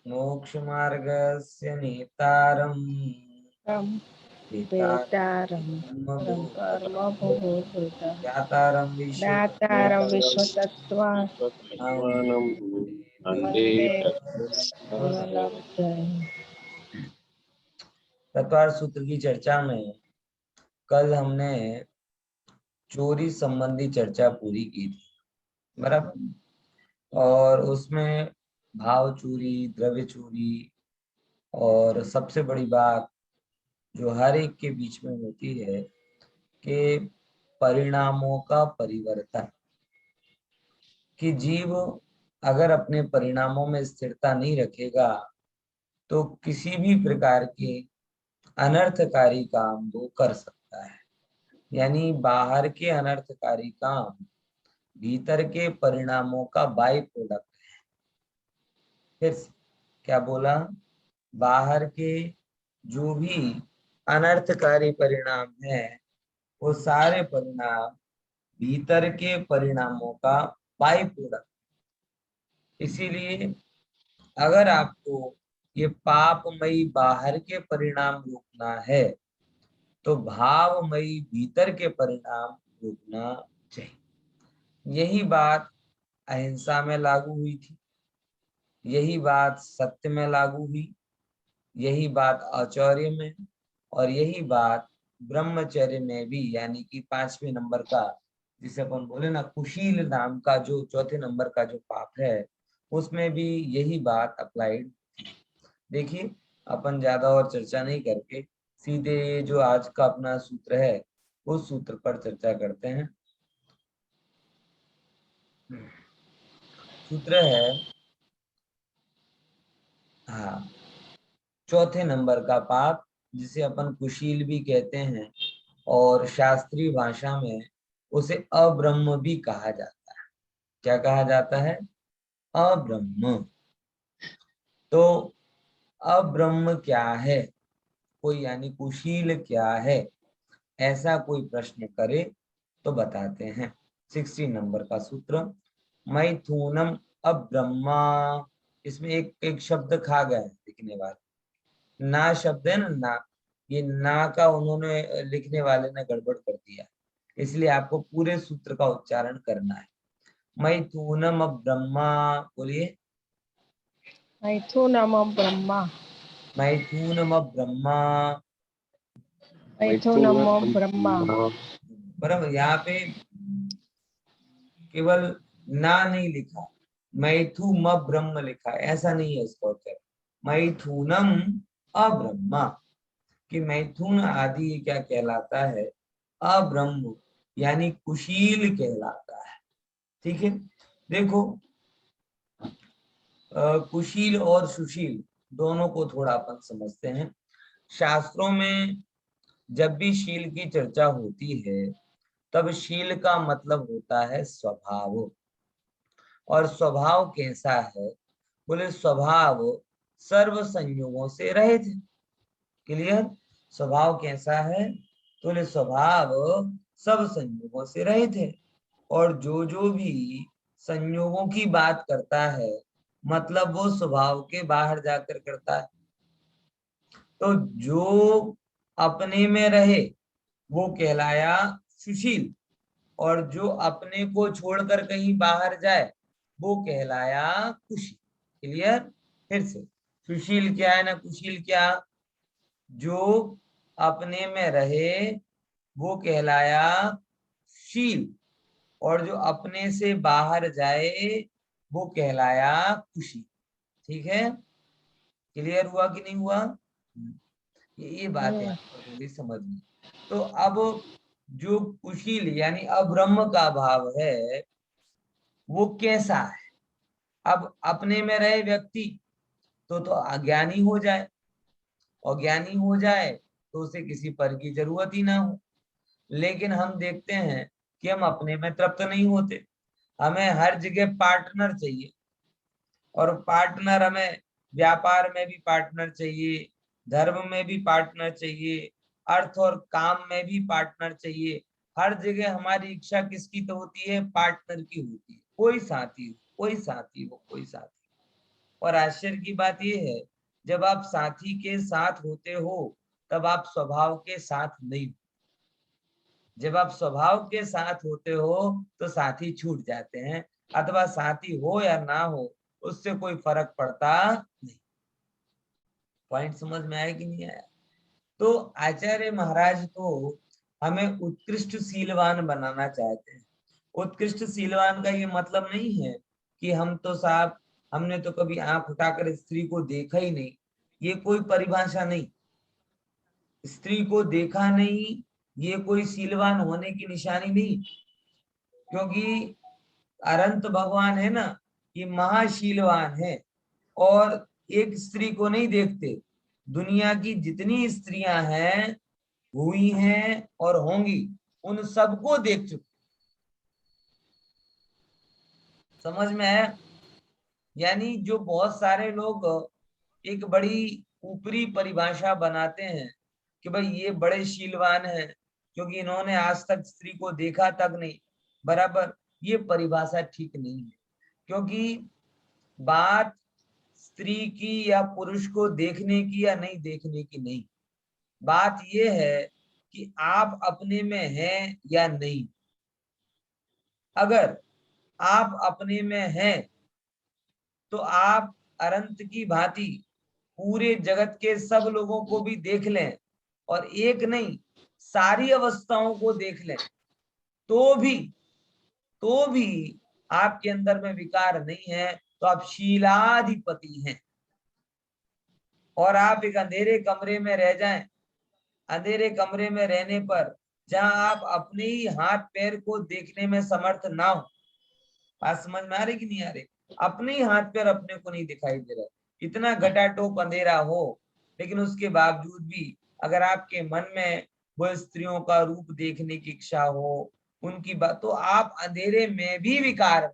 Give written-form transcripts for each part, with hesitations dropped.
मोक्ष मार्गस्य नेतारम् वेतारं परं कर्म भूभूतः ज्ञातारं दातारं विश्वतत्त्वं विश्वतत्त्वात् तत्त्वानं वन्दे वन्दे तत्त्वदर्शिनं। विमलबुद्धये। तत्वार सूत्र की चर्चा में कल हमने चोरी संबंधी चर्चा पूरी की थी, बराबर। और उसमें भाव चोरी, द्रव्य चोरी, और सबसे बड़ी बात जो हर एक के बीच में होती है कि परिणामों का परिवर्तन, कि जीव अगर अपने परिणामों में स्थिरता नहीं रखेगा तो किसी भी प्रकार के अनर्थकारी काम वो कर सकता है। यानी बाहर के अनर्थकारी काम भीतर के परिणामों का बाई प्रोडक्ट। फिर से क्या बोला? बाहर के जो भी अनर्थकारी परिणाम है वो सारे परिणाम भीतर के परिणामों का बाई प्रोडक्ट। इसीलिए अगर आपको ये पापमयी बाहर के परिणाम रोकना है तो भावमयी भीतर के परिणाम रोकना चाहिए। यही बात अहिंसा में लागू हुई थी, यही बात सत्य में लागू हुई, यही बात आचौर्य में, और यही बात ब्रह्मचर्य में भी। यानी कि 5वें नंबर का, जिसे अपन बोले ना कुशील नाम का, जो चौथे नंबर का जो पाप है, उसमें भी यही बात अप्लाइड। देखिए, अपन ज्यादा और चर्चा नहीं करके सीधे जो आज का अपना सूत्र है उस सूत्र पर चर्चा करते हैं। सूत्र है, हाँ, चौथे नंबर का पाप, जिसे अपन कुशील भी कहते हैं और शास्त्रीय भाषा में उसे अब्रह्म भी कहा जाता है। क्या कहा जाता है? अब्रह्म। तो अब्रह्म क्या है कोई, यानी कुशील क्या है, ऐसा कोई प्रश्न करे तो बताते हैं। 16 नंबर का सूत्र, मैथुनम अब्रह्मा। इसमें एक एक शब्द खा गए लिखने वाले, ना शब्द है ना, ना, ये ना का उन्होंने लिखने वाले ने गड़बड़ कर दिया, इसलिए आपको पूरे सूत्र का उच्चारण करना है। मैथुनम अब्रह्मा, बोलिए। मैथुनम ब्रह्मा, मैथुनम अब्रह्मा। मैथुनम ब्रह्मा। बराबर, यहाँ पे केवल ना नहीं लिखा, मैथुम ब्रह्म लिखा है, ऐसा नहीं है इसका उत्तर। मैथुनम अब्रह्मा, कि मैथुन आदि ये क्या कहलाता है? अब्रह्म, यानी कुशील कहलाता है। ठीक है, देखो, कुशील और सुशील दोनों को थोड़ा अपन समझते हैं। शास्त्रों में जब भी शील की चर्चा होती है तब शील का मतलब होता है स्वभाव। और स्वभाव कैसा है? बोले स्वभाव सर्व संयोगों से रहित है। क्लियर? स्वभाव कैसा है? तो बोले स्वभाव सब संयोगों से रहित है, और जो भी संयोगों की बात करता है मतलब वो स्वभाव के बाहर जाकर करता है। तो जो अपने में रहे वो कहलाया सुशील, और जो अपने को छोड़कर कहीं बाहर जाए वो कहलाया कुशील। क्लियर? फिर से, सुशील क्या है ना कुशील क्या? जो अपने में रहे वो कहलाया शील, और जो अपने से बाहर जाए वो कहलाया कुशील। ठीक है? क्लियर हुआ कि नहीं हुआ? ये बात यहाँ पर थोड़ी समझनी। तो अब जो कुशील यानी अब्रह्म का भाव है वो कैसा है? अब अपने में रहे व्यक्ति तो अज्ञानी हो जाए, और ज्ञानी हो जाए तो उसे किसी पर की जरूरत ही ना हो। लेकिन हम देखते हैं कि हम अपने में तृप्त नहीं होते, हमें हर जगह पार्टनर चाहिए, और पार्टनर हमें व्यापार में भी पार्टनर चाहिए, धर्म में भी पार्टनर चाहिए, अर्थ और काम में भी पार्टनर चाहिए। हर जगह हमारी इच्छा किसकी तो होती है? पार्टनर की होती है, कोई साथी हो, कोई साथी हो, कोई साथी। और आश्चर्य की बात यह है, जब आप साथी के साथ होते हो तब आप स्वभाव के साथ नहीं। जब आप स्वभाव के साथ होते हो तो साथी छूट जाते हैं, अथवा साथी हो या ना हो उससे कोई फर्क पड़ता नहीं। पॉइंट समझ में आया कि नहीं आया? तो आचार्य महाराज तो हमें उत्कृष्ट शीलवान बनाना चाहते हैं। उत्कृष्ट शीलवान का ये मतलब नहीं है कि हम तो साहब हमने तो कभी आंख उठाकर स्त्री को देखा ही नहीं, ये कोई परिभाषा नहीं। स्त्री को देखा नहीं ये कोई शीलवान होने की निशानी नहीं, क्योंकि अनंत भगवान है ना, ये महाशीलवान है और एक स्त्री को नहीं देखते। दुनिया की जितनी स्त्रियां हैं, हुई हैं और होंगी, उन सबको देख चुके। समझ में आया? यानी जो बहुत सारे लोग एक बड़ी ऊपरी परिभाषा बनाते हैं कि भाई ये बड़े शीलवान हैं क्योंकि इन्होंने आज तक स्त्री को देखा तक नहीं, बराबर, ये परिभाषा ठीक नहीं है। क्योंकि बात स्त्री की या पुरुष को देखने की या नहीं देखने की नहीं, बात यह है कि आप अपने में हैं या नहीं। अगर आप अपने में हैं तो आप अनंत की भांति पूरे जगत के सब लोगों को भी देख लें और एक नहीं सारी अवस्थाओं को देख लें, तो भी आपके अंदर में विकार नहीं है, तो आप शीलाधिपति हैं। और आप एक अंधेरे कमरे में रह जाएं, अंधेरे कमरे में रहने पर जहां आप अपने ही हाथ पैर को देखने में समर्थ ना हो, बात समझ में आ रही कि नहीं आ रही? अपने ही हाथ पैर अपने को नहीं दिखाई दे रहा, इतना घटाटोप अंधेरा हो, लेकिन उसके बावजूद भी अगर आपके मन में वो स्त्रियों का रूप देखने की इच्छा हो, उनकी बात, तो आप अंधेरे में भी विकार।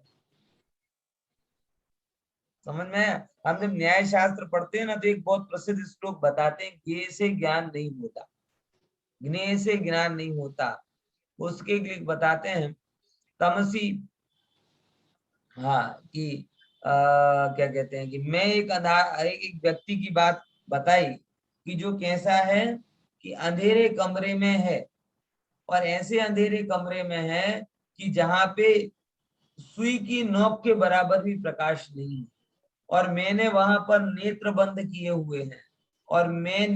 समझ में? हम जब न्याय शास्त्र पढ़ते हैं ना तो एक बहुत प्रसिद्ध श्लोक बताते हैं, ज्ञेय से ज्ञान नहीं होता, ज्ञेय से ज्ञान नहीं होता। उसके लिए बताते हैं तमसी, हाँ, कि क्या कहते हैं कि मैं एक व्यक्ति की बात बताई कि जो कैसा है कि अंधेरे कमरे में है, और ऐसे अंधेरे कमरे में है कि जहां पे सुई की नोक के बराबर भी प्रकाश नहीं है, और मैंने वहां पर नेत्र बंद किए हुए हैं, और मैं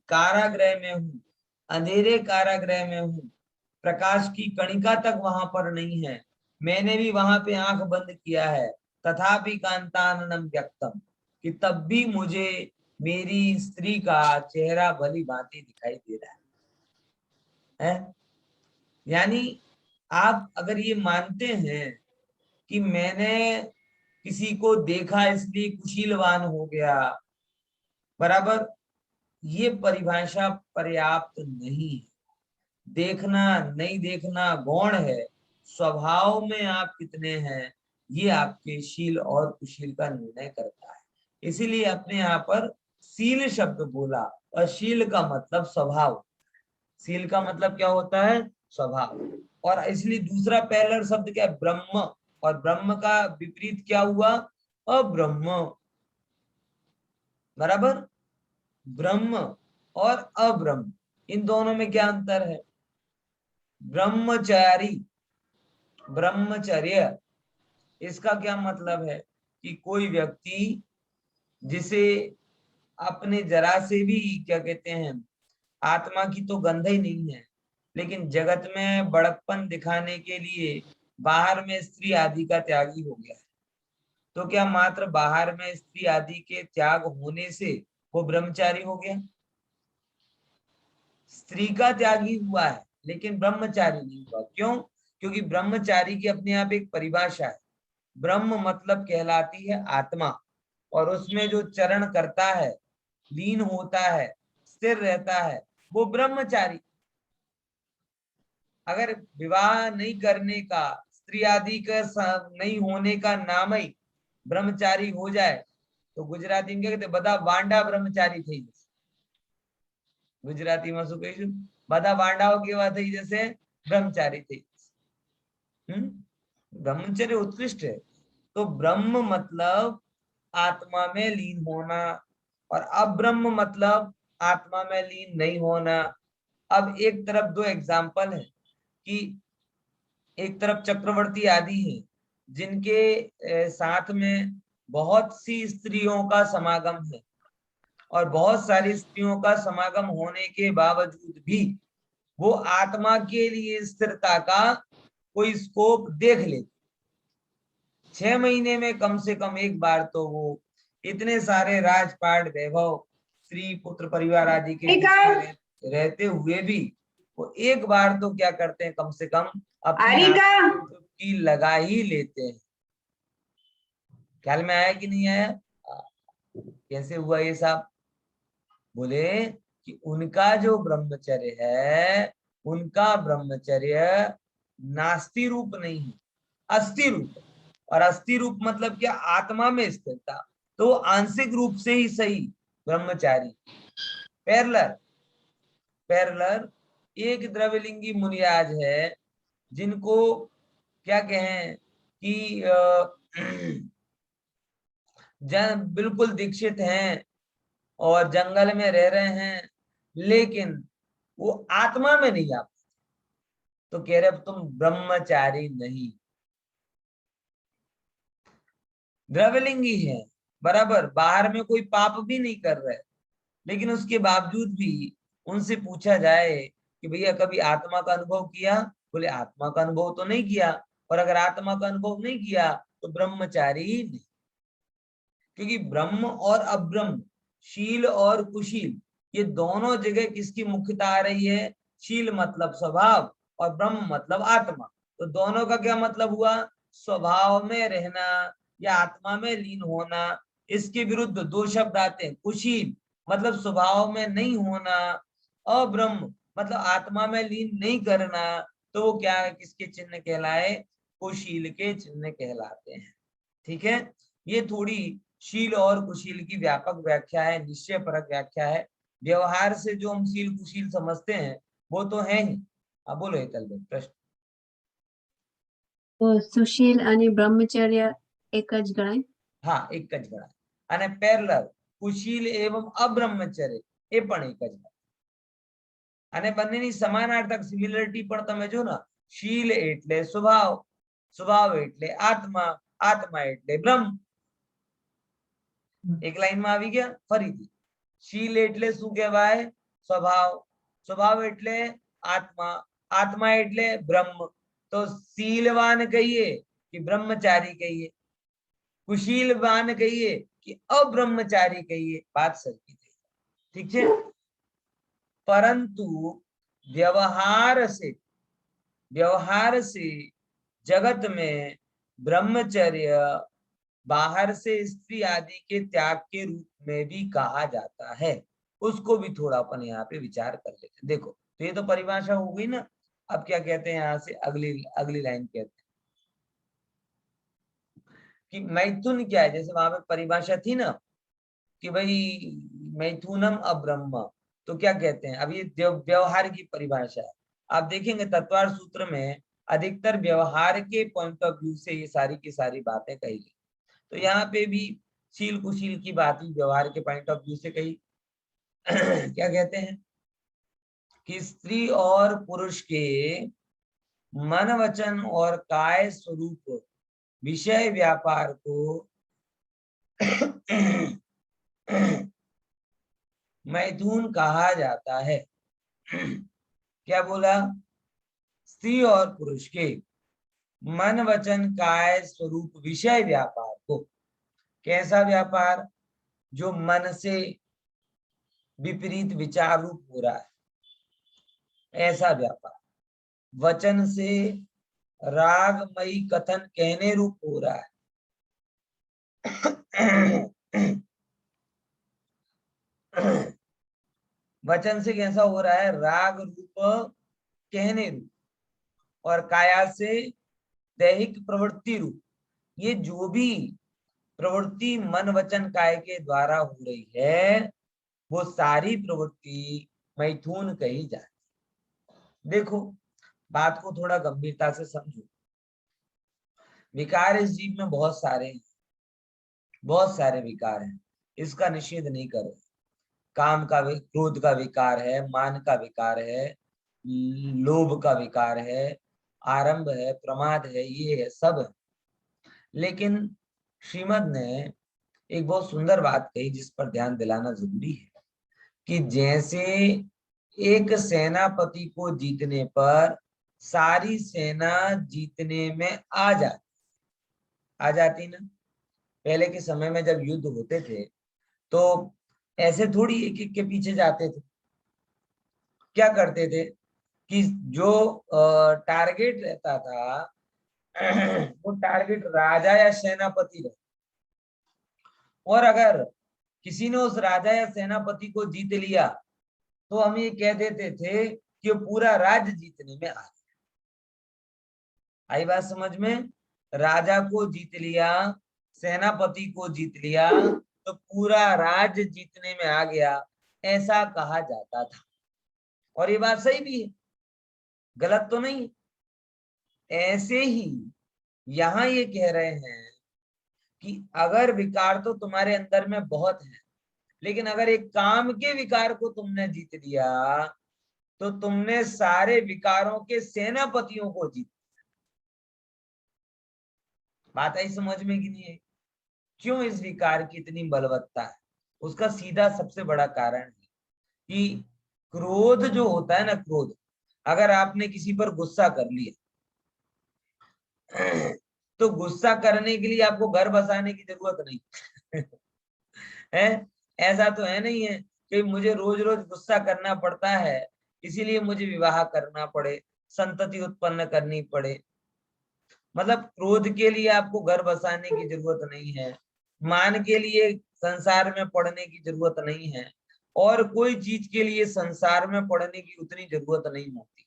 कारागृह में हूँ, अंधेरे कारागृह में हूँ, प्रकाश की कणिका तक वहां पर नहीं है, मैंने भी वहां पे आंख बंद किया है, तथापि कांताननम व्यक्तम, कि तब भी मुझे मेरी स्त्री का चेहरा भली भांति दिखाई दे रहा है? यानी आप अगर ये मानते हैं कि मैंने किसी को देखा इसलिए कुशीलवान हो गया, बराबर, ये परिभाषा पर्याप्त नहीं है। देखना नहीं देखना गौण है, स्वभाव में आप कितने हैं ये आपके शील और कुशील का निर्णय करता है। इसीलिए अपने यहाँ पर शील शब्द बोला, और शील का मतलब स्वभाव, शील का मतलब क्या होता है? स्वभाव। और इसलिए दूसरा पहला शब्द क्या है? ब्रह्म, और ब्रह्म का विपरीत क्या हुआ? अब्रह्म, बराबर। ब्रह्म और अब्रह्म, इन दोनों में क्या अंतर है? ब्रह्मचारी, ब्रह्मचर्य, इसका क्या मतलब है कि कोई व्यक्ति जिसे अपने जरा से भी क्या कहते हैं, आत्मा की तो गंध ही नहीं है, लेकिन जगत में बड़कपन दिखाने के लिए बाहर में स्त्री आदि का त्यागी हो गया है, तो क्या मात्र बाहर में स्त्री आदि के त्याग होने से वो ब्रह्मचारी हो गया? स्त्री का त्यागी हुआ है लेकिन ब्रह्मचारी नहीं हुआ। क्यों? क्योंकि ब्रह्मचारी की अपने आप एक परिभाषा है। ब्रह्म मतलब कहलाती है आत्मा, और उसमें जो चरण करता है, लीन होता है, स्थिर रहता है, वो ब्रह्मचारी। अगर विवाह नहीं करने का, स्त्री आदि का नहीं होने का नाम ही ब्रह्मचारी हो जाए, तो गुजराती में क्या कहते, बदा वांडा ब्रह्मचारी थी। गुजराती में શું કહીશું? બધા વાંડાઓ કેવા થઈ જશે? ब्रह्मचारी થઈ जશે। ब्रह्मचर्य उत्कृष्ट है। तो ब्रह्म मतलब आत्मा में लीन होना, और अब्रह्म मतलब आत्मा में लीन नहीं होना। अब एक तरफ दो एग्जाम्पल है कि एक तरफ चक्रवर्ती आदि है जिनके साथ में बहुत सी स्त्रियों का समागम है, और बहुत सारी स्त्रियों का समागम होने के बावजूद भी वो आत्मा के लिए स्थिरता का कोई स्कोप देख लेते। 6 महीने में कम से कम एक बार तो वो इतने सारे राजपाट वैभव स्त्री पुत्र परिवार आदि के बीच में रहते हुए भी वो एक बार तो क्या करते हैं, कम से कम अपनी डुबकी लगा ही लेते हैं। ख्याल में आया कि नहीं आया? कैसे हुआ ये सब? बोले कि उनका जो ब्रह्मचर्य है, उनका ब्रह्मचर्य नास्ति रूप नहीं है, अस्थि रूप है। और अस्थि रूप मतलब क्या? आत्मा में स्थिरता। तो आंशिक रूप से ही सही ब्रह्मचारी। पैरलर पैरलर एक द्रव्यलिंगी मुनिराज है जिनको क्या कहें कि बिल्कुल दीक्षित हैं और जंगल में रह रहे हैं, लेकिन वो आत्मा में नहीं आ पाते। तो कह रहे तुम ब्रह्मचारी नहीं, द्रव्यलिंगी है, बराबर बाहर में कोई पाप भी नहीं कर रहे, लेकिन उसके बावजूद भी उनसे पूछा जाए कि भैया कभी आत्मा का अनुभव किया? बोले आत्मा का अनुभव तो नहीं किया। और अगर आत्मा का अनुभव नहीं किया तो ब्रह्मचारी ही नहीं। क्योंकि ब्रह्म और अब्रह्म, शील और कुशील, ये दोनों जगह किसकी मुख्यता आ रही है? शील मतलब स्वभाव और ब्रह्म मतलब आत्मा। तो दोनों का क्या मतलब हुआ? स्वभाव में रहना या आत्मा में लीन होना। इसके विरुद्ध दो शब्द आते हैं, कुशील मतलब स्वभाव में नहीं होना, अब्रह्म मतलब आत्मा में लीन नहीं करना। तो वो क्या है, किसके चिन्ह कहलाए? कुशील के चिन्ह कहलाते हैं। ठीक है, ये थोड़ी शील और कुशील की व्यापक व्याख्या है, निश्चय परक व्याख्या है। व्यवहार से जो हम शील कुशील समझते हैं वो तो है ही। अब बोलो हेतल भाई प्रश्न। તો સુશીલ અને બ્રહ્મચર્ય એક જ ગણાય? हाँ, एक ज गणाय। અને પેરેલલ कुशील एवं अब्रह्मचर्य એ પણ એક જ ગણાય। અને બંનેની સમાનાર્થક સિમિલરિટી પણ તમે જો ને, शील એટલે સ્વભાવ, સ્વભાવ એટલે આત્મા, આત્મા એટલે બ્રહ્મ। એક લાઈનમાં આવી ગયા ફરીથી। शील એટલે શું કહેવાય? સ્વભાવ, સ્વભાવ એટલે આત્મા, આત્મા એટલે બ્રહ્મ। तो शीलवान कहिए कि ब्रह्मचारी कहिए, कुशीलवान कहिए कि अब्रह्मचारी कहिए, बात सही है। ठीक है, परंतु व्यवहार से जगत में ब्रह्मचर्य बाहर से स्त्री आदि के त्याग के रूप में भी कहा जाता है। उसको भी थोड़ा अपन यहाँ पे विचार कर लेते हैं। देखो, तो ये तो परिभाषा हो गई ना। अब क्या कहते हैं यहाँ से अगली अगली लाइन कहते हैं कि मैथुन क्या है। जैसे वहां पे परिभाषा थी ना कि भाई मैथुनम अब्रह्म, तो क्या कहते हैं? अब ये व्यवहार की परिभाषा है। आप देखेंगे तत्वार्थ सूत्र में अधिकतर व्यवहार के पॉइंट ऑफ व्यू से ये सारी की सारी बातें कही गई। तो यहाँ पे भी शील कुशील की बात ही व्यवहार के पॉइंट ऑफ व्यू से कही। क्या कहते हैं कि स्त्री और पुरुष के मन वचन और काय स्वरूप विषय व्यापार को मैथुन कहा जाता है। क्या बोला? स्त्री और पुरुष के मन वचन काय स्वरूप विषय व्यापार को। कैसा व्यापार? जो मन से विपरीत विचार रूप हो रहा है, ऐसा व्यापार। वचन से रागमयी कथन कहने रूप हो रहा है। वचन से कैसा हो रहा है? राग रूप कहने रूप, और काया से दैहिक प्रवृत्ति रूप। ये जो भी प्रवृत्ति मन वचन काय के द्वारा हो रही है, वो सारी प्रवृत्ति मैथुन कही जाती। देखो, बात को थोड़ा गंभीरता से समझो। विकार इस जीव में बहुत सारे हैं, बहुत सारे विकार हैं, इसका निषेध नहीं कर रहे। काम का क्रोध का विकार है, मान का विकार है, लोभ का विकार है, आरंभ है, प्रमाद है, ये है, सब है। लेकिन श्रीमद ने एक बहुत सुंदर बात कही जिस पर ध्यान दिलाना जरूरी है कि जैसे एक सेनापति को जीतने पर सारी सेना जीतने में आ जाती ना। पहले के समय में जब युद्ध होते थे तो ऐसे थोड़ी एक एक के पीछे जाते थे। क्या करते थे कि जो टारगेट रहता था वो टारगेट राजा या सेनापति रहता, और अगर किसी ने उस राजा या सेनापति को जीत लिया तो हम ये कह देते थे कि पूरा राज्य जीतने में आ गया। आई बात समझ में? राजा को जीत लिया, सेनापति को जीत लिया तो पूरा राज्य जीतने में आ गया, ऐसा कहा जाता था। और ये बात सही भी है, गलत तो नहीं। ऐसे ही यहां ये कह रहे हैं कि अगर विकार तो तुम्हारे अंदर में बहुत है, लेकिन अगर एक काम के विकार को तुमने जीत लिया तो तुमने सारे विकारों के सेनापतियों को जीत। बात आई समझ में कि नहीं है? क्यों इस विकार की इतनी बलवत्ता है? उसका सीधा सबसे बड़ा कारण है कि क्रोध जो होता है ना, क्रोध, अगर आपने किसी पर गुस्सा कर लिया तो गुस्सा करने के लिए आपको घर बसाने की जरूरत नहीं है। ऐसा तो है नहीं है कि मुझे रोज रोज गुस्सा करना पड़ता है इसीलिए मुझे विवाह करना पड़े, संतति उत्पन्न करनी पड़े। मतलब क्रोध के लिए आपको घर बसाने की जरूरत नहीं है, मान के लिए संसार में पड़ने की जरूरत नहीं है, और कोई चीज के लिए संसार में पड़ने की उतनी जरूरत नहीं होती।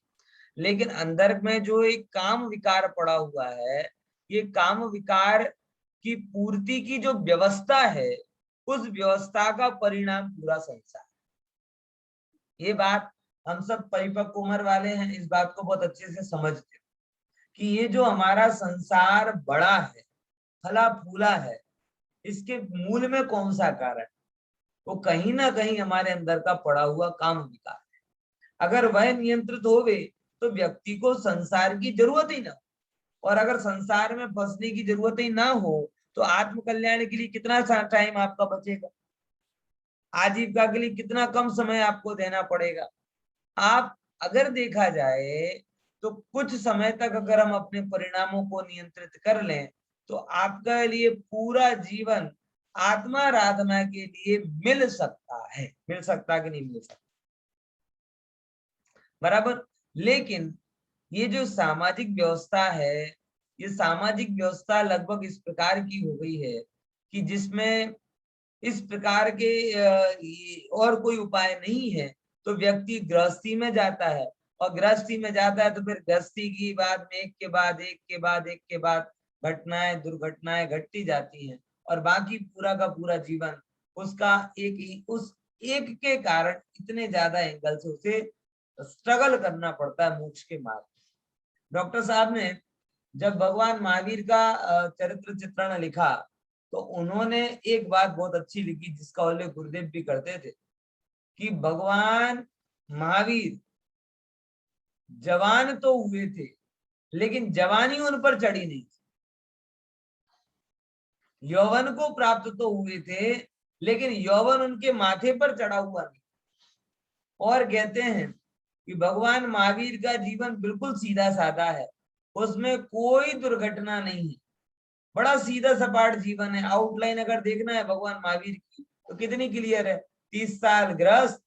लेकिन अंदर में जो एक काम विकार पड़ा हुआ है, ये काम विकार की पूर्ति की जो व्यवस्था है, उस व्यवस्था का परिणाम पूरा संसार। ये बात हम सब परिपक्व उम्र वाले हैं, इस बात को बहुत अच्छे से समझते हैं कि ये जो हमारा संसार बड़ा है, फला फूला है, इसके मूल में कौन सा कारण? वो कहीं ना कहीं हमारे अंदर का पड़ा हुआ काम विकार है। अगर वह नियंत्रित होवे तो व्यक्ति को संसार की जरूरत ही ना हो, और अगर संसार में फंसने की जरूरत ही ना हो तो आत्म कल्याण के लिए कितना टाइम आपका बचेगा? आजीविका के लिए कितना कम समय आपको देना पड़ेगा? आप अगर देखा जाए तो कुछ समय तक अगर हम अपने परिणामों को नियंत्रित कर लें तो आपका लिए पूरा जीवन आत्माराधना के लिए मिल सकता है। मिल सकता कि नहीं मिल सकता? बराबर। लेकिन ये जो सामाजिक व्यवस्था है, ये सामाजिक व्यवस्था लगभग इस प्रकार की हो गई है कि जिसमें इस प्रकार के और कोई उपाय नहीं है तो व्यक्ति गृहस्थी में जाता है, और गृहस्थी में जाता है तो फिर गृहस्थी की बाद में एक के बाद एक के बाद एक के बाद घटनाएं दुर्घटनाएं घटती जाती हैं, और बाकी पूरा का पूरा जीवन उसका उस एक के कारण इतने ज्यादा एंगल से उसे स्ट्रगल करना पड़ता है मोक्ष के मार्ग। डॉक्टर साहब ने जब भगवान महावीर का चरित्र चित्रण लिखा तो उन्होंने एक बात बहुत अच्छी लिखी जिसका उल्लेख गुरुदेव भी करते थे कि भगवान महावीर जवान तो हुए थे लेकिन जवानी उन पर चढ़ी नहीं थी। यौवन को प्राप्त तो हुए थे लेकिन यौवन उनके माथे पर चढ़ा हुआ नहीं। और कहते हैं कि भगवान महावीर का जीवन बिल्कुल सीधा साधा है, उसमें कोई दुर्घटना नहीं है, बड़ा सीधा सपाट जीवन है। आउटलाइन अगर देखना है भगवान महावीर की तो कितनी क्लियर है, 30 साल गृहस्थ,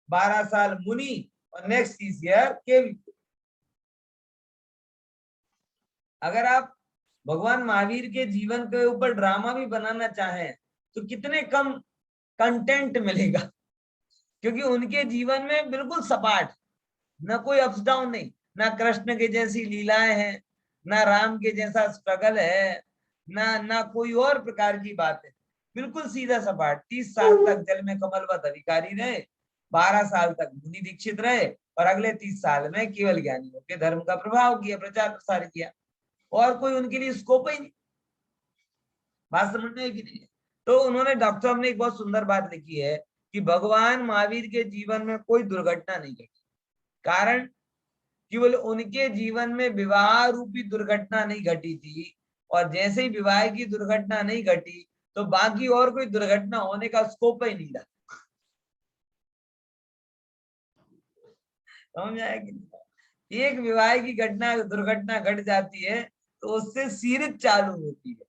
12 साल मुनि और नेक्स्ट 30 ईयर केवी। अगर आप भगवान महावीर के जीवन के ऊपर ड्रामा भी बनाना चाहें तो कितने कम कंटेंट मिलेगा, क्योंकि उनके जीवन में बिल्कुल सपाट, ना कोई अप्स डाउन नहीं, ना कृष्ण के जैसी लीलाएं हैं, ना राम के जैसा स्ट्रगल है, ना कोई और प्रकार की बात है, बिल्कुल सीधा सपाट। 30 साल तक जल में कमलवत अधिकारी रहे, 12 साल तक मुनि दीक्षित रहे, और अगले 30 साल में केवल ज्ञानियों के धर्म का प्रभाव किया, प्रचार प्रसार किया, और कोई उनके लिए स्कोप ही नहीं। बात समझ में कि नहीं? तो उन्होंने, डॉक्टर साहब ने एक बहुत सुंदर बात लिखी है कि भगवान महावीर के जीवन में कोई दुर्घटना नहीं घटी। कारण केवल उनके जीवन में विवाह रूपी दुर्घटना नहीं घटी थी, और जैसे ही विवाह की दुर्घटना नहीं घटी तो बाकी और कोई दुर्घटना होने का स्कोप ही नहीं रहा। समझ आया कि नहीं? एक विवाह की घटना दुर्घटना घट जाती है तो उससे सीरीज चालू होती है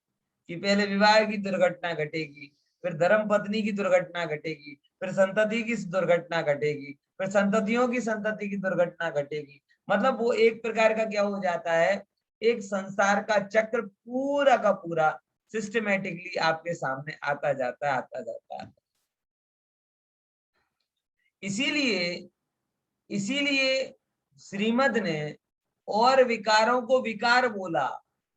कि पहले विवाह की दुर्घटना घटेगी, फिर धर्म पत्नी की दुर्घटना घटेगी, फिर संतति की दुर्घटना घटेगी, फिर संततियों की संतति की दुर्घटना घटेगी। मतलब वो एक प्रकार का क्या हो जाता है, एक संसार का चक्र पूरा का पूरा सिस्टमेटिकली आपके सामने आता जाता है, आता जाता है। इसीलिए श्रीमद् ने और विकारों को विकार बोला,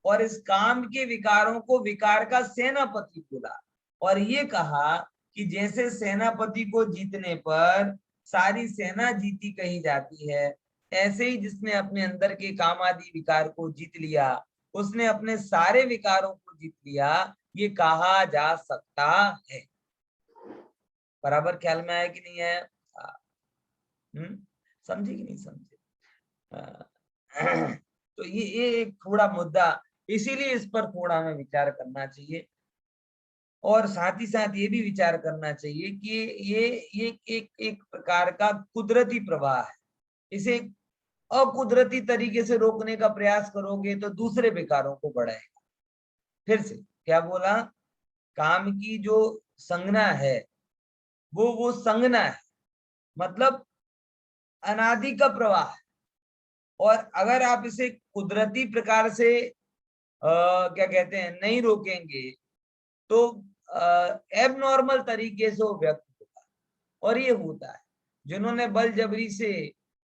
और इस काम के विकारों को विकार का सेनापति बोला, और ये कहा कि जैसे सेनापति को जीतने पर सारी सेना जीती कही जाती है, ऐसे ही जिसने अपने अंदर के काम आदि विकार को जीत लिया, उसने अपने सारे विकारों को जीत लिया, ये कहा जा सकता है। बराबर ख्याल में आया कि नहीं है? समझे कि नहीं समझे? तो ये एक थोड़ा मुद्दा, इसीलिए इस पर थोड़ा हमें विचार करना चाहिए, और साथ ही साथ ये भी विचार करना चाहिए कि ये एक प्रकार का कुदरती प्रवाह है। इसे अकुदरती तरीके से रोकने का प्रयास करोगे तो दूसरे विकारों को बढ़ाएगा। फिर से क्या बोला, काम की जो संज्ञा है वो संज्ञा है, मतलब अनादि का प्रवाह है। और अगर आप इसे कुदरती प्रकार से क्या कहते हैं नहीं रोकेंगे तो एबनॉर्मल तरीके से वो व्यक्त होता है, और ये होता है। जिन्होंने बल जबरी से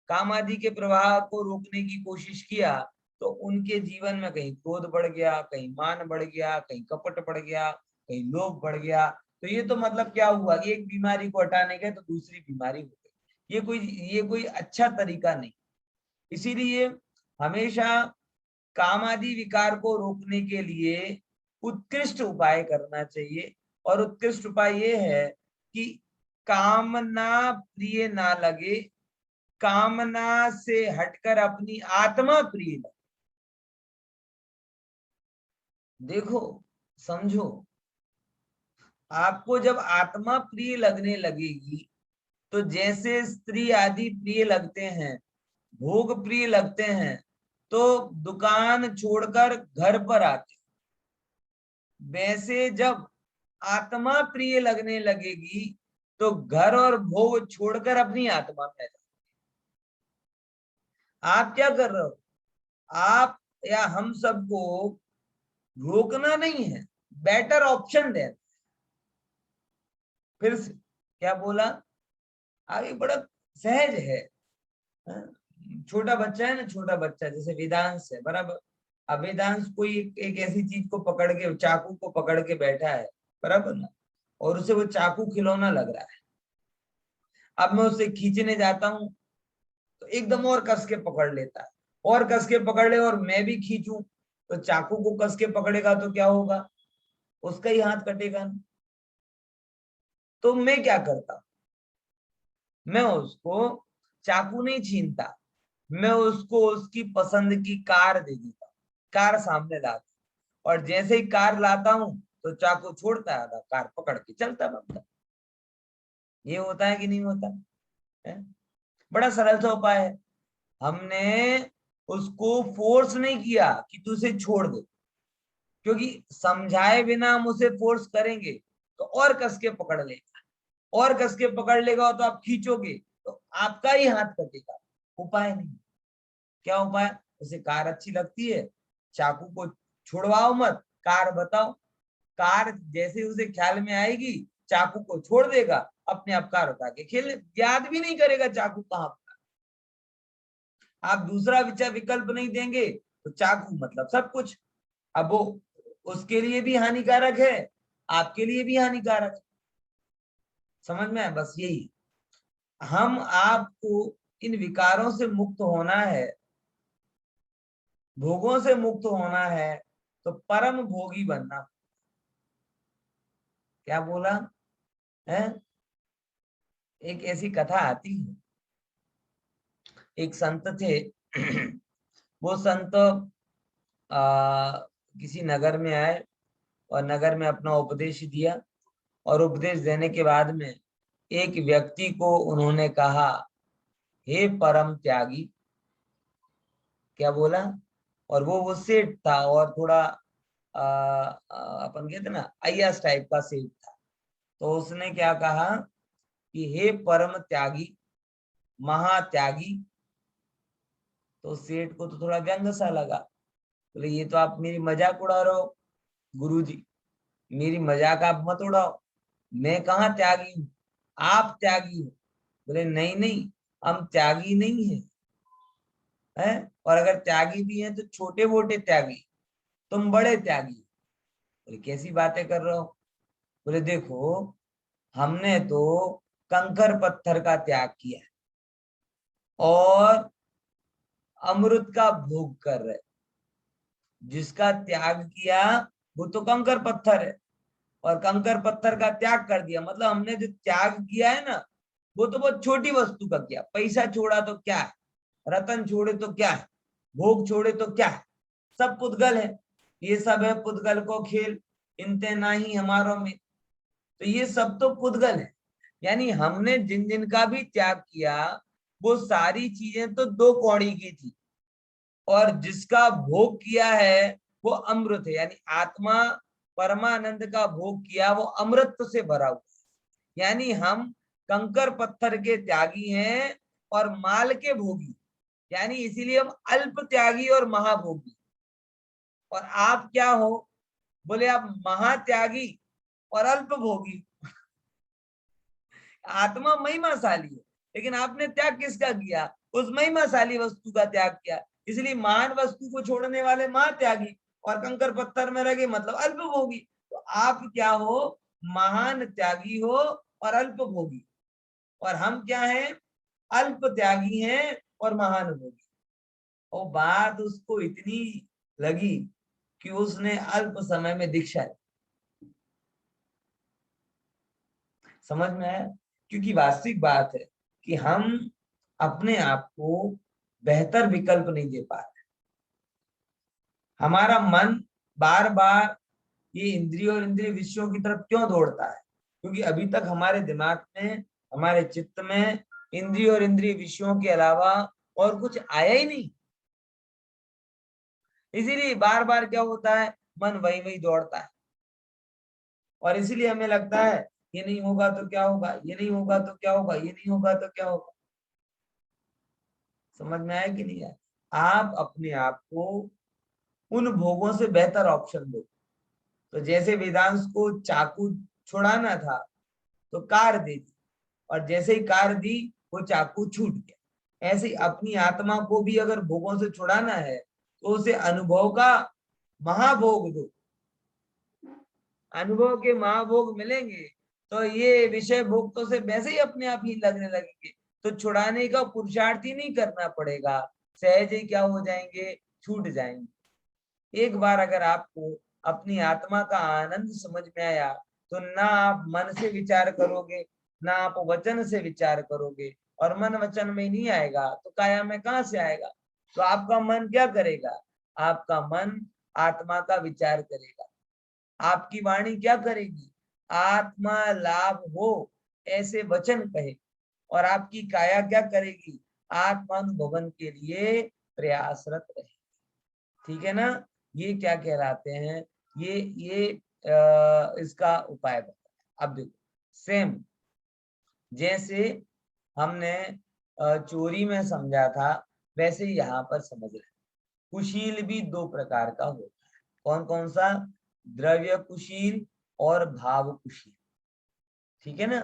काम आदि के प्रवाह को रोकने की कोशिश किया तो उनके जीवन में कहीं क्रोध बढ़ गया, कहीं मान बढ़ गया, कहीं कपट बढ़ गया, कहीं लोभ बढ़ गया। तो ये तो मतलब क्या हुआ कि एक बीमारी को हटाने गए तो दूसरी बीमारी हो गई। ये कोई अच्छा तरीका नहीं। इसीलिए हमेशा काम आदि विकार को रोकने के लिए उत्कृष्ट उपाय करना चाहिए, और उत्कृष्ट उपाय ये है कि कामना प्रिय ना लगे, कामना से हटकर अपनी आत्मा प्रिय लगे। देखो, समझो, आपको जब आत्मा प्रिय लगने लगेगी तो जैसे स्त्री आदि प्रिय लगते हैं, भोग प्रिय लगते हैं, तो दुकान छोड़कर घर पर आते, वैसे जब आत्मा प्रिय लगने लगेगी तो घर और भोग छोड़कर अपनी आत्मा में जाते। आप क्या कर रहे हो, आप या हम सबको रोकना नहीं है, बेटर ऑप्शन देना। फिर से क्या बोला, आगे बड़ा सहज है। छोटा बच्चा है ना, छोटा बच्चा जैसे वेदांश है, बराबर। अब वेदांश कोई एक ऐसी चीज को पकड़ के, चाकू को पकड़ के बैठा है, बराबर ना, और उसे वो चाकू खिलौना लग रहा है। अब मैं उसे खींचने जाता हूं तो एकदम और कस के पकड़ लेता है, और कस के पकड़ ले, और मैं भी खींचूं तो चाकू को कस के पकड़ेगा तो क्या होगा, उसका ही हाथ कटेगा ना। तो मैं क्या करता, मैं उसको चाकू नहीं छीनता, मैं उसको उसकी पसंद की कार दे देता हूँ, कार सामने लाता, और जैसे ही कार लाता हूं तो चाकू छोड़ता है, कार पकड़ के चलता बनता। ये होता है कि नहीं होता है? बड़ा सरल सा उपाय है। हमने उसको फोर्स नहीं किया कि तू उसे छोड़ दे, क्योंकि समझाए बिना हम उसे फोर्स करेंगे तो और कस के पकड़ लेगा, और कस के पकड़ लेगा तो आप खींचोगे तो आपका ही हाथ कटेगा। उपाय नहीं। क्या उपाय, उसे कार अच्छी लगती है, चाकू को छुड़वाओ मत, कार बताओ। कार जैसे उसे ख्याल में आएगी चाकू को छोड़ देगा, अपने आप कार उठा के खेल, याद भी नहीं करेगा चाकू कहाँ पर। आप दूसरा विकल्प नहीं देंगे तो चाकू मतलब सब कुछ। अब वो उसके लिए भी हानिकारक है, आपके लिए भी हानिकारक है। समझ में है? बस यही, हम आपको इन विकारों से मुक्त होना है, भोगों से मुक्त होना है, तो परम भोगी बनना। क्या बोला है? एक ऐसी कथा आती है, एक संत थे वो संत किसी नगर में आए और नगर में अपना उपदेश दिया, और उपदेश देने के बाद में एक व्यक्ति को उन्होंने कहा, हे परम त्यागी। क्या बोला? और वो सेठ था और थोड़ा अपन कहते ना अय्यास टाइप का सेठ था। तो उसने क्या कहा कि हे परम त्यागी, महात्यागी। तो सेठ को तो थोड़ा व्यंग सा लगा, बोले ये तो आप मेरी मजाक उड़ा रहे हो गुरुजी, मेरी मजाक आप मत उड़ाओ, मैं कहाँ त्यागी हूँ, आप त्यागी हो। बोले नहीं नहीं, हम त्यागी नहीं है, हैं? और अगर त्यागी भी हैं तो छोटे मोटे त्यागी, तुम बड़े त्यागी। बोले कैसी बातें कर रहे हो? बोले देखो, हमने तो कंकर पत्थर का त्याग किया है और अमृत का भोग कर रहे। जिसका त्याग किया वो तो कंकर पत्थर है, और कंकर पत्थर का त्याग कर दिया, मतलब हमने जो त्याग किया है ना, वो तो बहुत छोटी वस्तु का किया। पैसा छोड़ा तो क्या है, रतन छोड़े तो क्या है, भोग छोड़े तो क्या है, सब पुद्गल है। ये सब है पुद्गल को खेल, इनते ना ही हमारों में। तो ये सब तो पुद्गल है, यानी हमने जिन जिन का भी त्याग किया वो सारी चीजें तो दो कौड़ी की थी, और जिसका भोग किया है वो अमृत है, यानी आत्मा परमानंद का भोग किया, वो अमृत से भरा हुआ है। यानी हम कंकर पत्थर के त्यागी हैं और माल के भोगी, यानी इसीलिए हम अल्प त्यागी और महाभोगी। और आप क्या हो? बोले आप महात्यागी और अल्प भोगी। आत्मा महिमाशाली है, लेकिन आपने त्याग किसका किया? उस महिमाशाली वस्तु का त्याग किया। इसलिए महान वस्तु को छोड़ने वाले महात्यागी, और कंकर पत्थर में रह गए मतलब अल्प भोगी। तो आप क्या हो? महान त्यागी हो और अल्प भोगी। और हम क्या हैं? अल्प त्यागी हैं और महान भोगी। और बात उसको इतनी लगी कि उसने अल्प समय में दीक्षा ली। समझ में आया? क्योंकि वास्तविक बात है कि हम अपने आप को बेहतर विकल्प नहीं दे पा रहे। हमारा मन बार बार ये इंद्रिय और इंद्रिय विषयों की तरफ क्यों दौड़ता है? क्योंकि अभी तक हमारे दिमाग में, हमारे चित्त में इंद्रिय और इंद्रिय विषयों के अलावा और कुछ आया ही नहीं। इसीलिए बार बार क्या होता है? मन वही वही दौड़ता है, और इसीलिए हमें लगता है ये नहीं होगा तो क्या होगा, ये नहीं होगा तो क्या होगा, ये नहीं होगा तो क्या होगा। समझ में आया कि नहीं आया? आप अपने आप को उन भोगों से बेहतर ऑप्शन दो। तो जैसे वेदांश को चाकू छुड़ाना था तो कार दे दी, और जैसे ही कार दी वो चाकू छूट गया। ऐसे ही अपनी आत्मा को भी अगर भोगों से छुड़ाना है तो उसे अनुभव का महाभोग दो। अनुभव के महाभोग मिलेंगे तो ये विषय भोग तो से वैसे ही अपने आप ही लगने लगेंगे। तो छुड़ाने का पुरुषार्थ ही नहीं करना पड़ेगा, सहज ही क्या हो जाएंगे? छूट जाएंगे। एक बार अगर आपको अपनी आत्मा का आनंद समझ में आया तो ना आप मन से विचार करोगे, ना आप वचन से विचार करोगे। और मन वचन में नहीं आएगा तो काया में कहां से आएगा? तो आपका मन क्या करेगा? आपका मन आत्मा का विचार करेगा। आपकी वाणी क्या करेगी? आत्मा लाभ हो ऐसे वचन कहे। और आपकी काया क्या करेगी? आत्मानुभवन के लिए प्रयासरत रहे। ठीक है ना? ये क्या कहलाते हैं? ये इसका उपाय बताया। अब देखो, सेम जैसे हमने चोरी में समझा था, वैसे यहाँ पर समझ रहे। कुशील भी दो प्रकार का होता है। कौन कौन सा? द्रव्य कुशील और भाव कुशील। ठीक है ना?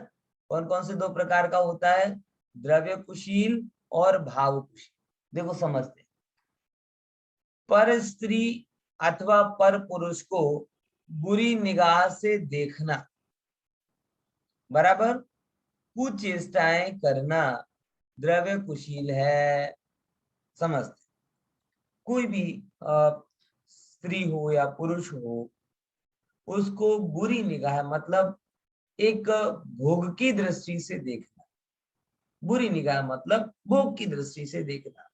कौन कौन से दो प्रकार का होता है? द्रव्य कुशील और भाव कुशील। देखो समझते, पर स्त्री अथवा पर पुरुष को बुरी निगाह से देखना बराबर कुचेष्टाएं करना द्रव्य कुशील है। समझते, कोई भी स्त्री हो या पुरुष हो, उसको बुरी निगाह मतलब एक भोग की दृष्टि से देखना, बुरी निगाह मतलब भोग की दृष्टि से देखना।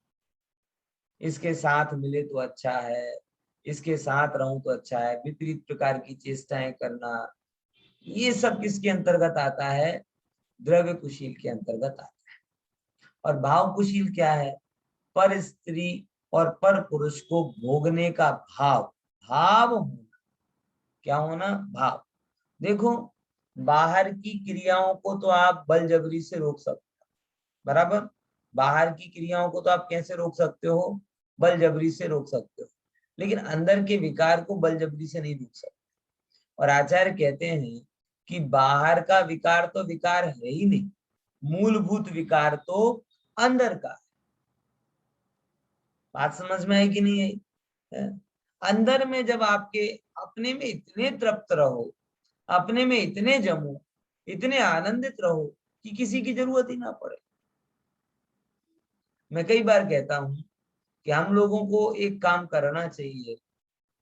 इसके साथ मिले तो अच्छा है, इसके साथ रहूं तो अच्छा है, विपरीत प्रकार की चेष्टाएं करना, ये सब किसके अंतर्गत आता है? द्रव्य कुशील के अंतर्गत आता है। और भाव कुशील क्या है? पर स्त्री और पर पुरुष को भोगने का भाव, भाव होना। क्या होना? भाव। देखो, बाहर की क्रियाओं को तो आप बल जबरी से रोक सकते हो, बराबर। बाहर की क्रियाओं को तो आप कैसे रोक सकते हो? बल जबरी से रोक सकते हो, लेकिन अंदर के विकार को बल जबरी से नहीं रोक सकते। और आचार्य कहते हैं कि बाहर का विकार तो विकार है ही नहीं, मूलभूत विकार तो अंदर का है। बात समझ में आई कि नहीं आई? है? अंदर में जब आपके अपने में इतने तृप्त रहो, अपने में इतने जमो, इतने आनंदित रहो कि किसी की जरूरत ही ना पड़े। मैं कई बार कहता हूं कि हम लोगों को एक काम करना चाहिए,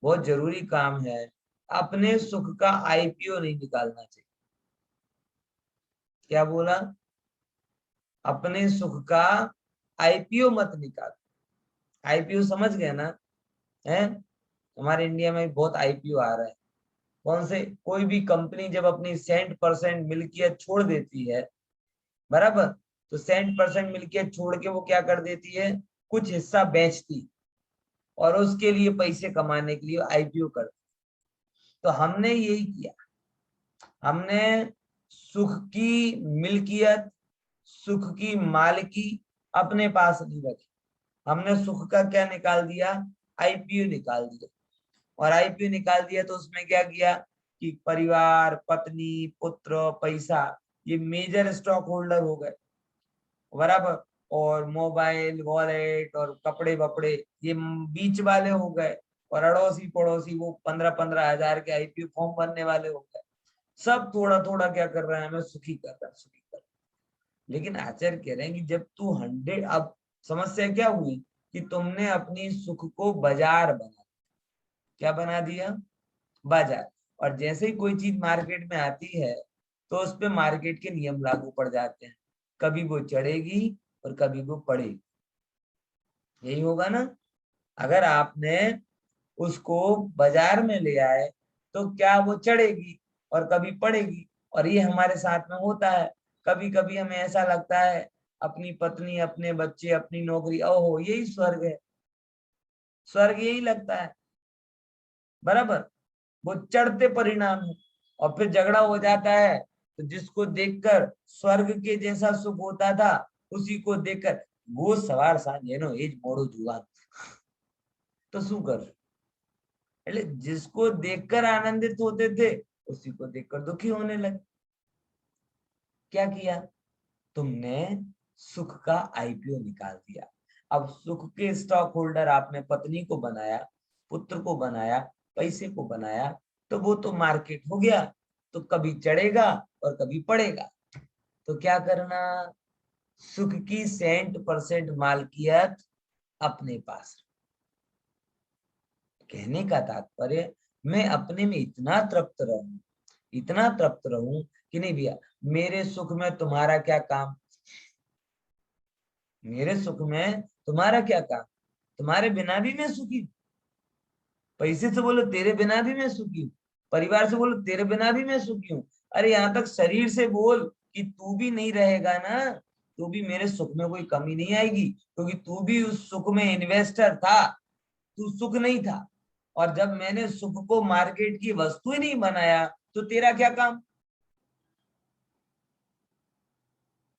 बहुत जरूरी काम है, अपने सुख का आईपीओ नहीं निकालना चाहिए। क्या बोला? अपने सुख का आईपीओ मत निकाल। आईपीओ समझ गए ना? है, हमारे इंडिया में बहुत आईपीओ आ रहा है। कौन से? कोई भी कंपनी जब अपनी 100% मिल्कियत छोड़ देती है, बराबर, तो 100% मिल्कियत छोड़ के वो क्या कर देती है? कुछ हिस्सा बेचती, और उसके लिए पैसे कमाने के लिए आईपीओ करती। तो हमने यही किया, हमने सुख की मिल्कियत, सुख की मालिकी अपने पास नहीं रखी। हमने सुख का क्या निकाल दिया? आईपीओ निकाल दिया। और आईपीओ निकाल दिया तो उसमें क्या किया कि परिवार, पत्नी, पुत्र, पैसा, ये मेजर स्टॉक होल्डर हो गए, बराबर। और मोबाइल, वॉलेट और कपड़े वपड़े ये बीच वाले हो गए। और अड़ोसी पड़ोसी वो 15-15 हजार के आईपीओ फॉर्म भरने वाले हो गए। सब थोड़ा थोड़ा क्या कर रहे हैं? हमें सुखी कर रहा है, सुखी कर रहा है। लेकिन आचार्य कह रहे हैं कि जब तू 100, अब समस्या क्या हुई कि तुमने अपनी सुख को बाजार बना दिया। क्या बना दिया? बाजार। और जैसे ही कोई चीज मार्केट में आती है तो उस पे मार्केट के नियम लागू पड़ जाते हैं, कभी वो चढ़ेगी और कभी वो पड़ेगी। यही होगा ना? अगर आपने उसको बाजार में ले आए तो क्या वो चढ़ेगी और कभी पड़ेगी। और ये हमारे साथ में होता है। कभी कभी हमें ऐसा लगता है अपनी पत्नी, अपने बच्चे, अपनी नौकरी, ओहो यही स्वर्ग है, स्वर्ग यही लगता है, बराबर। वो चढ़ते परिणाम है। और फिर झगड़ा हो जाता है, तो जिसको देखकर स्वर्ग के जैसा सुख होता था, उसी को देखकर वो सवार सा जेनो एज मोड़ो जुआन, तो शू कर। એટલે जिसको देखकर आनंदित होते थे, उसी को देखकर दुखी होने लगे। क्या किया तुमने? सुख का आईपीओ निकाल दिया। अब सुख के स्टॉक होल्डर आपने पत्नी को बनाया, पुत्र को बनाया, पैसे को बनाया, तो वो तो मार्केट हो गया, तो कभी चढ़ेगा और कभी पड़ेगा। तो क्या करना? सुख की 100% मालकियत अपने पास। कहने का तात्पर्य, मैं अपने में इतना तृप्त रहूं, इतना तृप्त रहूं कि नहीं भैया मेरे सुख में तुम्हारा क्या काम, मेरे सुख में तुम्हारा क्या काम, तुम्हारे बिना भी मैं सुखी हूं। पैसे से बोलो तेरे बिना भी मैं सुखी हूँ, परिवार से बोलो तेरे बिना भी मैं सुखी हूँ, अरे यहाँ तक शरीर से बोल कि तू भी नहीं रहेगा ना, तो भी मेरे सुख में कोई कमी नहीं आएगी, क्योंकि तू भी उस सुख में इन्वेस्टर था, तू सुख नहीं था। और जब मैंने सुख को मार्केट की वस्तु ही नहीं बनाया, तो तेरा क्या काम।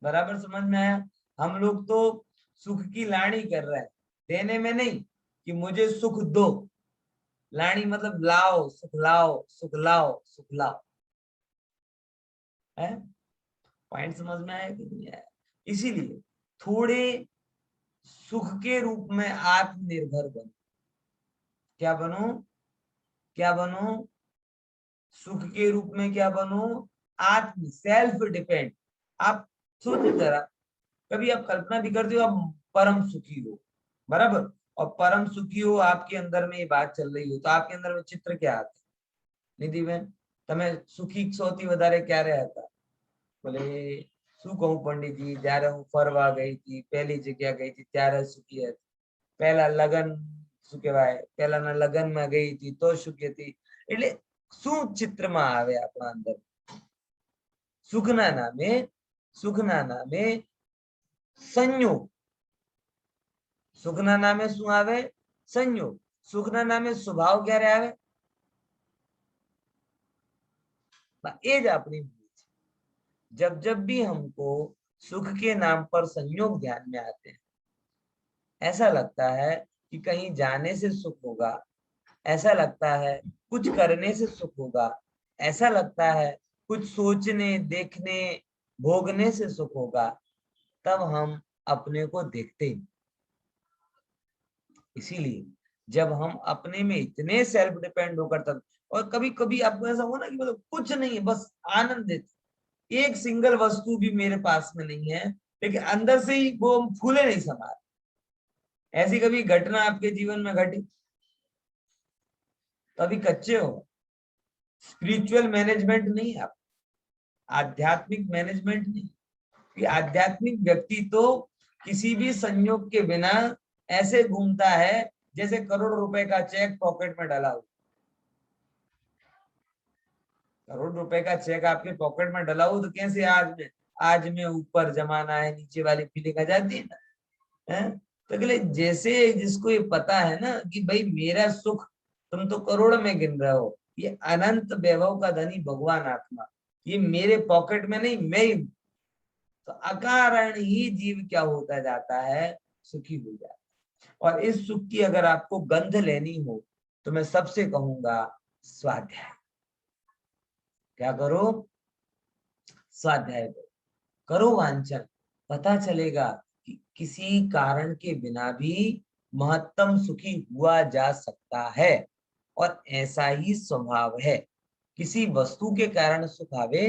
बराबर समझ में आया? हम लोग तो सुख की लानी कर रहे हैं, देने में नहीं कि मुझे सुख दो। लानी मतलब लाओ, सुख लाओ, सुख लाओ, सुख लाओ। है? पॉइंट समझ में आया कि नहीं आया? इसीलिए थोड़े सुख के रूप में आत्मनिर्भर बनो। क्या बनो? क्या बनो? सुख के रूप में क्या बनो? आत्म, सेल्फ डिपेंड। आप सोचो जरा, कभी आप कल्पना भी करते हो आप परम सुखी हो, बराबर, और परम सुखी हो, आपके अंदर में ये बात चल रही हो, तो आपके अंदर में चित्र क्या आता है? निधि बहन, તમે સુખી સૌથી વધારે ક્યારે હતા? બોલે શું કહું પંડિતજી, જયારે હું ફરવા ગઈ હતી, પહેલી જગ્યા ગઈ હતી ત્યારે સુખી હતી. પહેલા લગન શું કહેવાય, પહેલાના લગનમાં ગઈ હતી તો સુખી હતી. એટલે શું ચિત્રમાં આવે આપણા અંદર? સુખના નામે સંયોગ. સુખના નામે શું આવે? સંયોગ. સુખના નામે સ્વભાવ ક્યારે આવે? ये अपनी भूल है। जब जब भी हमको सुख के नाम पर संयोग ध्यान में आते हैं, ऐसा लगता है कि कहीं जाने से सुख होगा, ऐसा लगता है कुछ करने से सुख होगा, ऐसा लगता है कुछ सोचने, देखने, भोगने से सुख होगा, तब हम अपने को देखते हैं। इसीलिए जब हम अपने में इतने सेल्फ डिपेंड होकर, तब और कभी कभी आपको ऐसा हो ना कि मतलब कुछ नहीं है, बस आनंद देते, एक सिंगल वस्तु भी मेरे पास में नहीं है, लेकिन अंदर से ही वो फूले नहीं समा रहे। ऐसी कभी घटना आपके जीवन में घटी? तो अभी कच्चे हो, स्पिरिचुअल मैनेजमेंट नहीं है आप, आध्यात्मिक मैनेजमेंट नहीं। कि आध्यात्मिक व्यक्ति तो किसी भी संयोग के बिना ऐसे घूमता है जैसे करोड़ रुपए का चेक पॉकेट में डाला हो। करोड़ रुपए का चेक आपके पॉकेट में डाला हो तो कैसे आज में ऊपर जमाना है, नीचे वाली फीलिंग आ जाती है ना, है? तो अगले जैसे जिसको ये पता है ना कि भाई मेरा सुख तुम तो करोड़ में गिन रहे हो, ये अनंत वैभव का धनी भगवान आत्मा, ये मेरे पॉकेट में नहीं, मैं ही, तो अकारण ही जीव क्या होता जाता है? सुखी हो जाता है। और इस सुख की अगर आपको गंध लेनी हो तो मैं सबसे कहूंगा स्वाध्याय। क्या करो? स्वाध्याय करो, वांचन। पता चलेगा कि किसी कारण के बिना भी महत्तम सुखी हुआ जा सकता है, और ऐसा ही स्वभाव है। किसी वस्तु के कारण सुख आवे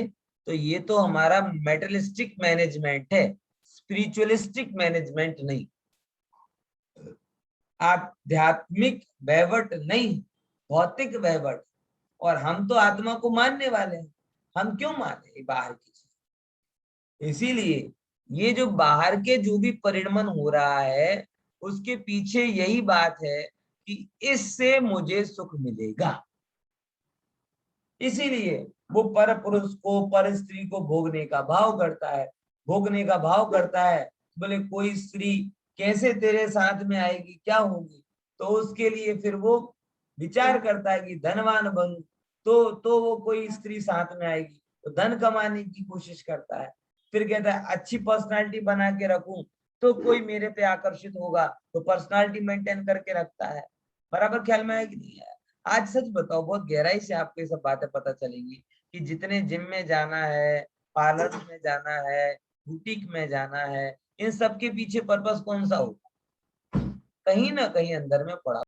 तो ये तो हमारा मेटलिस्टिक मैनेजमेंट है, स्पिरिचुअलिस्टिक मैनेजमेंट नहीं, आध्यात्मिक वैवट नहीं, भौतिक वैवट। और हम तो आत्मा को मानने वाले हैं, हम क्यों माने बाहर की चीज? इसीलिए ये जो बाहर के जो भी परिणमन हो रहा है उसके पीछे यही बात है कि इससे मुझे सुख मिलेगा। इसीलिए वो पर पुरुष को, पर स्त्री को भोगने का भाव करता है, भोगने का भाव करता है। बोले कोई स्त्री कैसे तेरे साथ में आएगी, क्या होगी, तो उसके लिए फिर वो विचार करता है कि धनवान बनूं तो वो कोई स्त्री साथ में आएगी, तो धन कमाने की कोशिश करता है। फिर कहता है अच्छी पर्सनालिटी बना के रखूं तो कोई मेरे पे आकर्षित होगा, तो पर्सनालिटी मेंटेन करके रखता है। बराबर ख्याल में है कि नहीं है? आज सच बताओ, बहुत गहराई से आपको ये सब बातें पता चलेंगी कि जितने जिम में जाना है, पार्लर में जाना है, बुटीक में जाना है, इन सब के पीछे पर्पस कौन सा होगा? कहीं ना कहीं अंदर में पड़ा